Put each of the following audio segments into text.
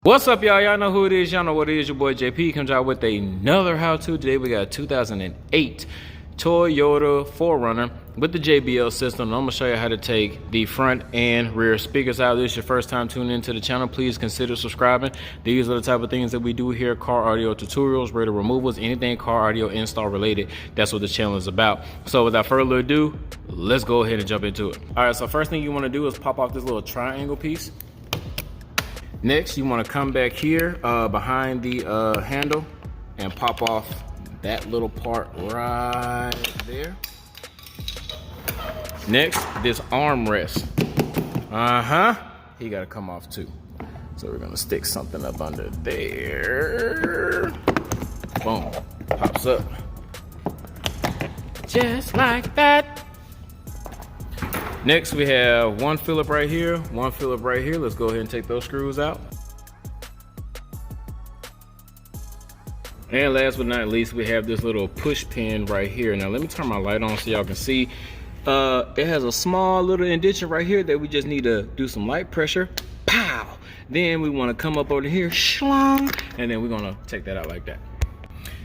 What's up, y'all? Y'all know who it is. Y'all know what it is. Your boy JP comes out with another how-to. Today we got a 2008 Toyota 4runner with the JBL system. And I'm gonna show you how to take the front and rear speakers out. If this is your first time tuning into the channel, please consider subscribing. These are the type of things that we do here: car audio tutorials, radio removals, anything car audio install related. That's what the channel is about. So without further ado, let's go ahead and jump into it. All right, so first thing you want to do is pop off this little triangle piece. Next, you want to come back here behind the handle and pop off that little part right there. Next, this armrest. He got to come off too. So we're going to stick something up under there. Boom. Pops up. Just like that. Next, we have one Phillip right here, one Phillip right here. Let's go ahead and take those screws out. And last but not least, we have this little push pin right here. Now, let me turn my light on so y'all can see. It has a small little indentation right here that we just need to do some light pressure. Pow! Then we want to come up over here, shlong, and then we're going to take that out like that.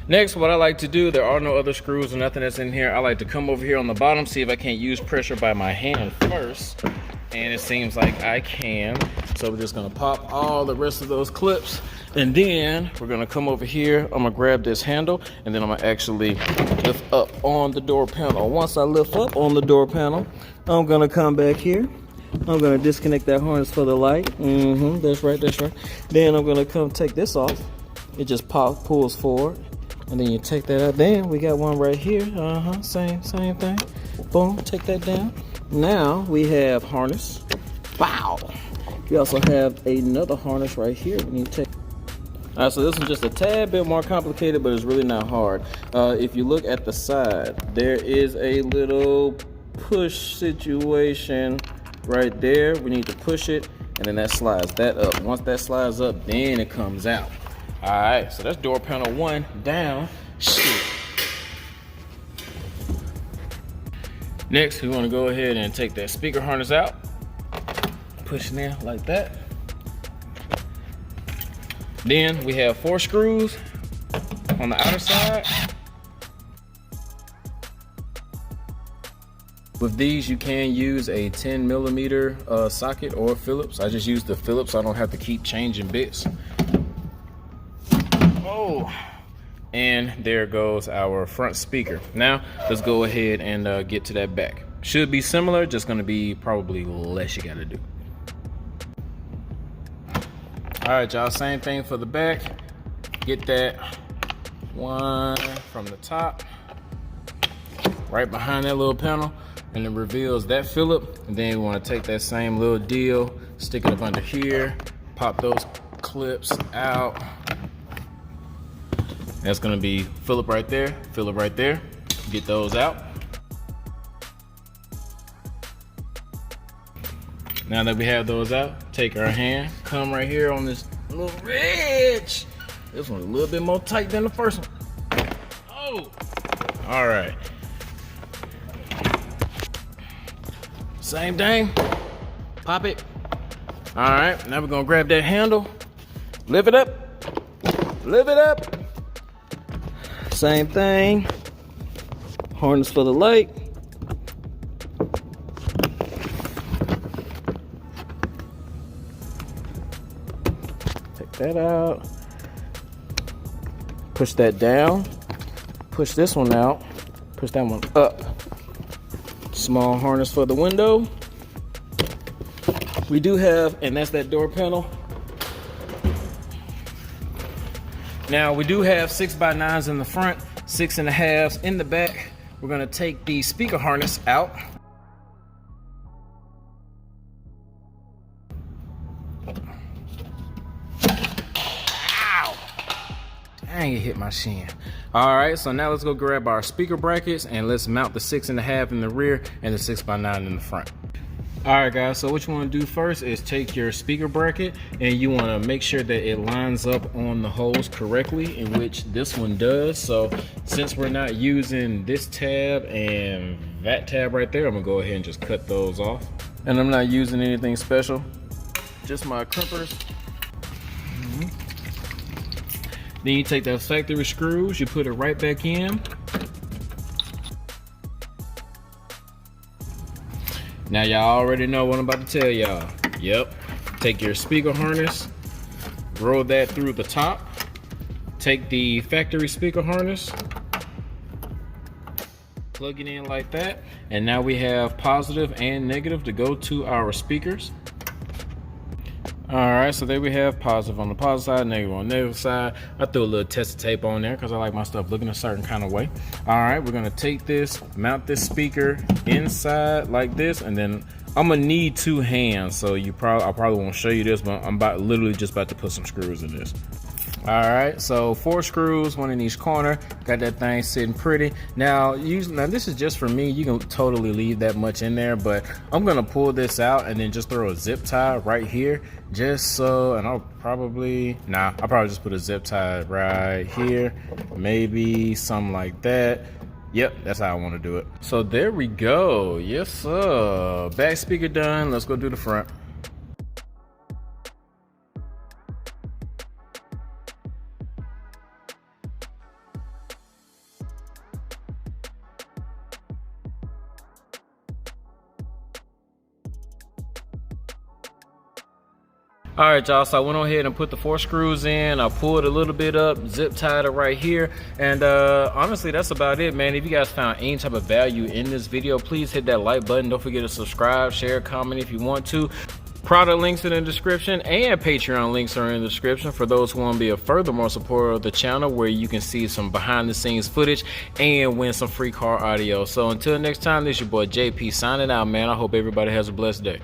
Next, what I like to do, there are no other screws or nothing that's in here. I like to come over here on the bottom, see if I can't use pressure by my hand first. And it seems like I can. So we're just gonna pop all the rest of those clips. And then we're gonna come over here. I'm gonna grab this handle and then I'm gonna actually lift up on the door panel. Once I lift up on the door panel, I'm gonna come back here. I'm gonna disconnect that harness for the light. That's right, that's right. Then I'm gonna come take this off. It just pulls forward. And then you take that out. Then we got one right here. Same thing. Boom, take that down. Now we have harness. Wow. We also have another harness right here. We need to take. All right, so this is just a tad bit more complicated, but it's really not hard. If you look at the side, there is a little push situation right there. We need to push it, and then that slides that up. Once that slides up, then it comes out. All right, so that's door panel one down. Shit. Next, we want to go ahead and take that speaker harness out. Push it in like that. Then we have 4 screws on the outer side. With these, you can use a 10mm socket or Phillips. I just use the Phillips so I don't have to keep changing bits. Oh, and there goes our front speaker. Now let's go ahead and get to that back. Should be similar, just gonna be probably less you gotta do. All right, y'all, same thing for the back. Get that one from the top, right behind that little panel, and it reveals that Phillip. And then we wanna take that same little deal, stick it up under here, pop those clips out. That's gonna be Phillip right there, Phillip right there. Get those out. Now that we have those out, take our hand, come right here on this little ridge. This one's a little bit more tight than the first one. Oh, all right. Same thing, pop it. All right, now we're gonna grab that handle, lift it up, lift it up. Same thing, harness for the light. Take that out, push that down, push this one out, push that one up. Small harness for the window. We do have, and that's that door panel. Now we do have 6x9s in the front, 6.5s in the back. We're gonna take the speaker harness out. Ow! Dang, it hit my shin. All right, so now let's go grab our speaker brackets and let's mount the 6.5 in the rear and the 6x9 in the front. All right, guys, so what you want to do first is take your speaker bracket and you want to make sure that it lines up on the holes correctly, in which this one does. So since we're not using this tab and that tab right there, I'm gonna go ahead and just cut those off. And I'm not using anything special, just my crimpers. Then you take those factory screws, you put it right back in. Now y'all already know what I'm about to tell y'all. Yep, take your speaker harness, roll that through the top. Take the factory speaker harness, plug it in like that, and now we have positive and negative to go to our speakers. All right, so there we have positive on the positive side, negative on the negative side. I threw a little test tape on there because I like my stuff looking a certain kind of way. All right, we're gonna take this, mount this speaker inside like this, and then I'm gonna need 2 hands, so I probably won't show you this, but I'm literally just about to put some screws in this. All right, so 4 screws, 1 in each corner. Got that thing sitting pretty. Now this is just for me. You can totally leave that much in there, but I'm gonna pull this out and then just throw a zip tie right here, just so. And I'll probably just put a zip tie right here, maybe something like that. Yep, that's how I want to do it. So there we go. Yes, sir. Back speaker done. Let's go do the front. All right, y'all, so I went on ahead and put the 4 screws in. I pulled a little bit up, zip tied it right here, and honestly, that's about it, man. If you guys found any type of value in this video, please hit that like button. Don't forget to subscribe, share, comment if you want to. Product links in the description and Patreon links are in the description for those who want to be a furthermore supporter of the channel, where you can see some behind the scenes footage and win some free car audio. So until next time, this is your boy JP signing out, man. I hope everybody has a blessed day.